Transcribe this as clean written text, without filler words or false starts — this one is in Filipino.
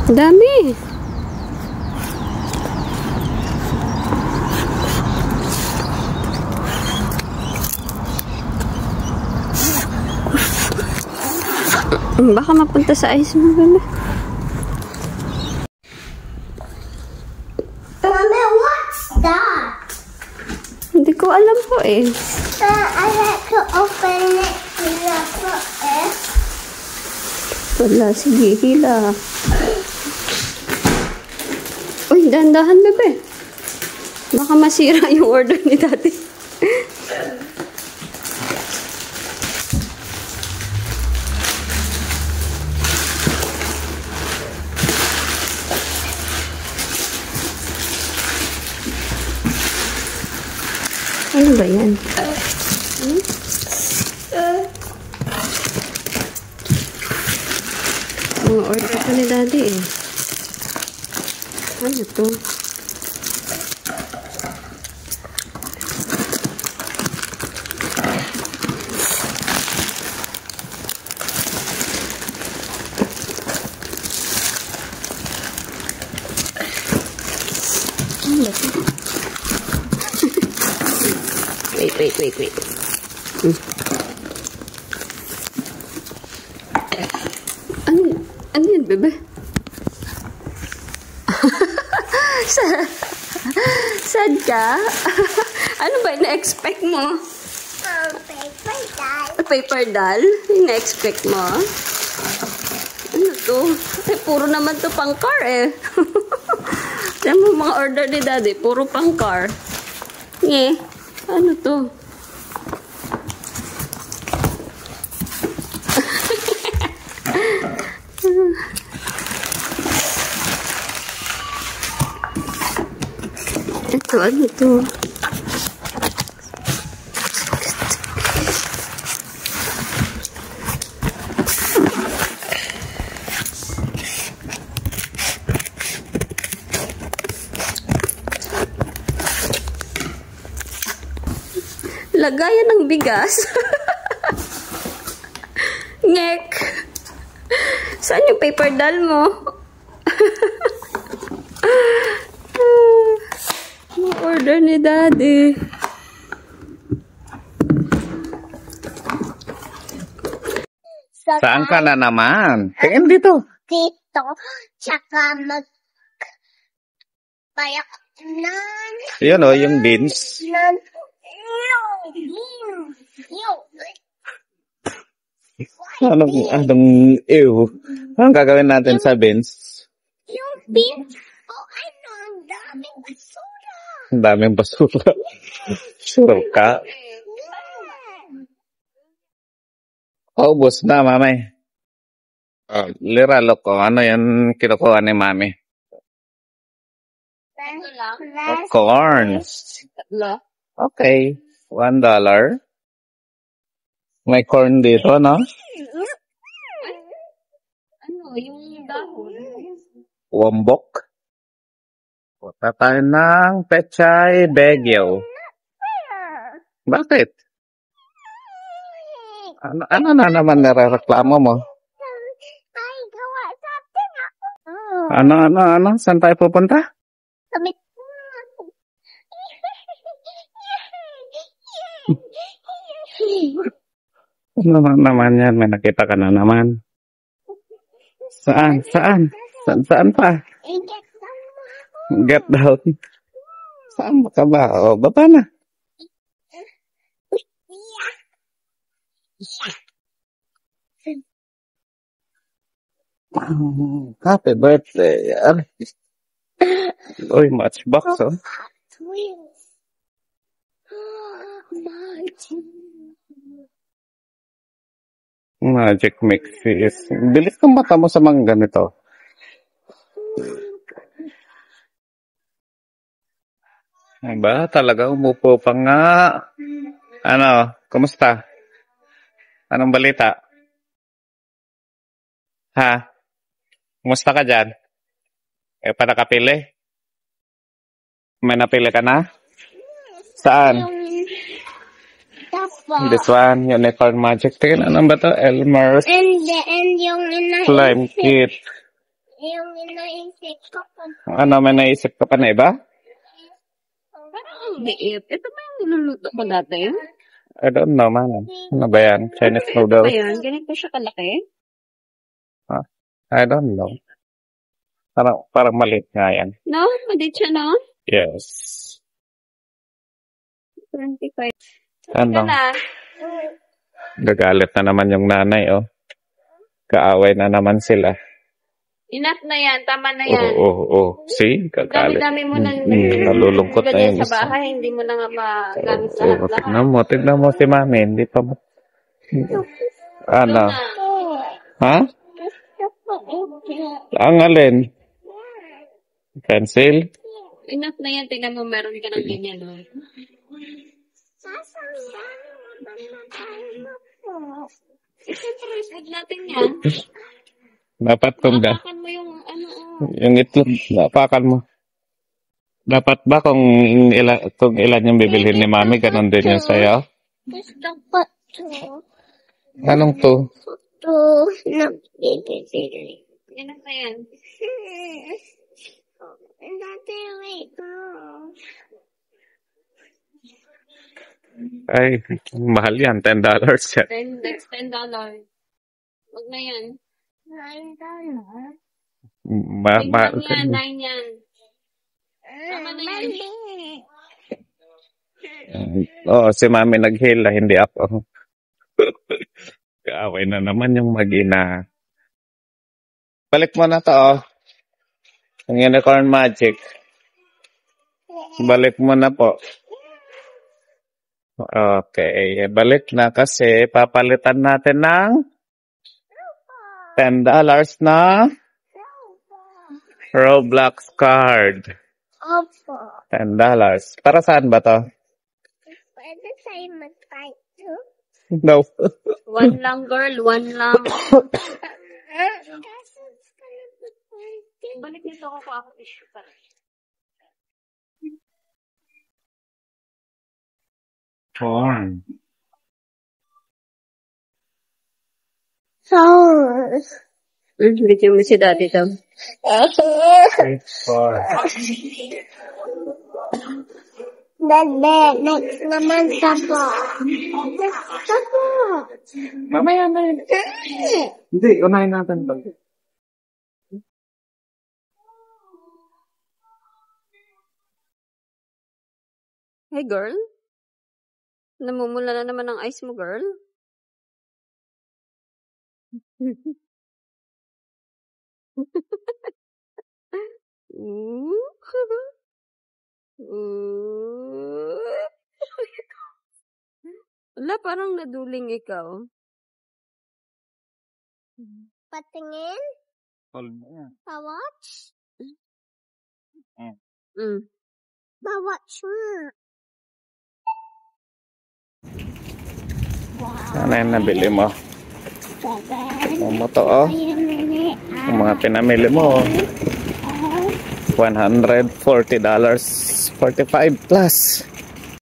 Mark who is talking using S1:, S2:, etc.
S1: Dami. Baka mapunta sa ice mo, bebe.
S2: Mama, what's that?
S1: Hindi ko alam po eh.
S2: I have to open it first.
S1: Wala, sige, hila. Uy, dahan-dahan, bebe. Baka masira yung order ni Daddy. Ano ba yan? Mga order ko ni Daddy eh. Ano to? Ano ba to? Wait. Ano yan, bebe? Sad ka? Ano ba ina-expect mo?
S2: Paper doll.
S1: Paper doll? Ina-expect mo? Ano to? Eh, puro naman to pang car eh. Yan mo mga order ni Daddy, puro pang car. Ano to? Ito, ano to? Lagayan ng bigas. Ngek. Saan yung paper doll mo? Order ni Daddy.
S3: Saan ka na naman? Tingin dito.
S2: Dito. Tsaka payak nan.
S3: Yun o, yung beans. Anong ew? Anong gagawin natin sa beans?
S2: Yung beans? Oh, ano, ang daming basura.
S3: Ang daming basura. Sure ka? Paubos na, mamay. Liralo ko. Ano yan kinukuha ni mami? Corn. Okay. $1. May corn dito, no?
S1: Ano, yung dahon?
S3: Wombok. Punta tayo ng Pechay Baguio. Bakit? Ano na naman nare-reklamo mo?
S2: Ay, gawa sa atin ako.
S3: Ano? Saan tayo pupunta?
S2: Kami.
S3: Ano naman yan? May nakita ka na naman. Saan pa? Get down. Saan ka ba? O, baba na. Happy birthday. Uy, matchbox, oh. Magic mix is. Bilis kang mata mo sa mga ganito. Ba, talaga umupo pa nga. Ano, kumusta? Anong balita? Ha? Kumusta ka dyan? Eh, pa nakapili? May napili ka na? Saan? This one, Unicorn Magic. Tingnan, ano ba to? Elmer's
S2: And yung
S3: Slime Kit.
S2: Yung inaisip ko pa.
S3: Ano, may naisip ka pa na iba?
S1: Parang ang liit. Ito ba yung niluluto ko dati?
S3: I don't know, man. Ano ba yan? Chinese
S1: Ito ba
S3: noodles?
S1: yan? Ganito siya kalaki?
S3: I don't know. Parang maliit nga yan.
S1: No? Madit siya, no?
S3: Yes.
S1: 25.
S3: Ano?
S1: Na.
S3: Gagalit na naman yung nanay, oh. Kaaway na naman sila.
S1: Enough na yan. Tama na yan.
S3: Oo. See? Gagalit.
S1: Dami-dami mo nang
S3: Nalulungkot na
S1: ganyan
S3: yung
S1: sa
S3: isa.
S1: bahay. Hindi mo na nga magamit sa
S3: Oo,
S1: lahat-lahat.
S3: tignan mo si mami. Hindi pa mo. Ano? Ha? Ang alin? Pencil?
S1: Enough na yan. Tingnan mo, meron ka ng ganyan, no? Huwag natin yan.
S3: Dapat kung
S1: Hapakan mo yung ano,
S3: yung itlog, napakan mo. Dapat ba kung ilan yung bibilhin ni mami, ganun din yung sa'yo?
S2: Gusto ko to.
S3: Anong to?
S2: To na bibili.
S1: Enough na yan.
S2: Dati, wait.
S3: Ay, mahal yan. $10 yan.
S1: Then, that's $10. Huwag na yan.
S3: Mahal.
S1: 9 yan, 9 yan. Tama na yan.
S3: Oo, si mami naghila, hindi ako. Kaaway na naman yung mag-ina. Balik mo na to, oh. Ang unicorn magic. Balik mo na po. Okay, balik na kasi papalitan natin ng $10 na Roblox card.
S2: Opo.
S3: $10. Para saan ba to?
S2: Pwede tayo mag-fight to?
S3: No.
S1: One lang, girl. One lang. Balik nito ako tissue pa.
S3: Corn.
S2: Sauce.
S1: Video mo si daddy daw.
S3: Corn.
S2: Bebe, next naman sabo. Sabo.
S3: Mamaya na yun. Hindi, unahin natin to.
S1: Hey, girl. Namumula na naman ang ice mo, girl. Wala, parang naduling ikaw.
S2: Patingin?
S3: Hold mo yan.
S2: Pa-watch?
S1: Mm.
S2: Pa-watch mo.
S3: Ano yung nabili mo? Ano to, oh? Ang mga pinamili mo, oh. $140. 45 plus.